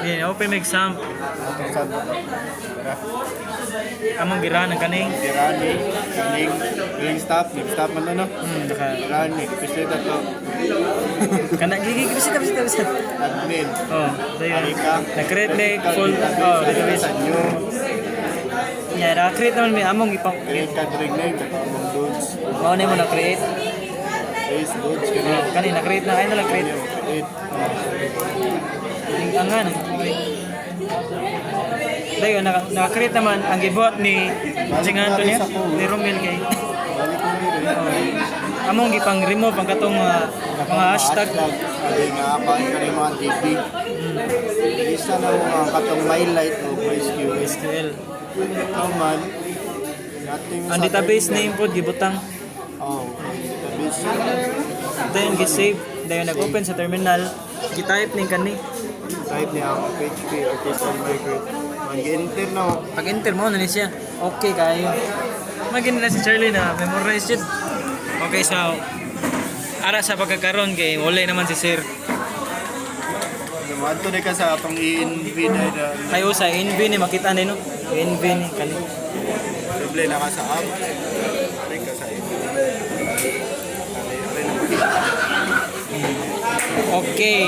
Yeah, open make samp. Itong sa Among girahan ng kaning. Irani, kaning, ring stop man ano? Naka Irani, kasi to, kana gigi bisita. admin, Oh, dayon. Arika, Na-create na full database. sa new, Yeah, na-create naman may among ipang create ka drink name, among dudes, mao na mo na-create. face dudes, kaya, Kani na-create na ay na create. create, Ang angan. Dayon naka-create naman ang gibuhat ni Sing Antonio ni Romel kay. balik mo rin, Among gipang remove ang katong mga hashtag. Ay nga pa ka rin mga TV, isa na mga katong my light o my SQL, SQL. ito man, nating Ang database name po gibutang. oh, database, Dayon gi-save. Dayon nag-open sa terminal. Gi-type ning kani. type niya ang PHP, artisan migrate, mag-enter na, Pag-enter mo na ni siya. Okay kayo. Magin na si Charlie na memorize yun. Okay, so ara sa pagkakaroon kay wala naman si Sir. Dumaan to ka sa atong i-NV na Kayo sa NV ni makita ni no. NV ni kani. simple na ka sa app. Ari ka sa NV. Ari na makita. Okay.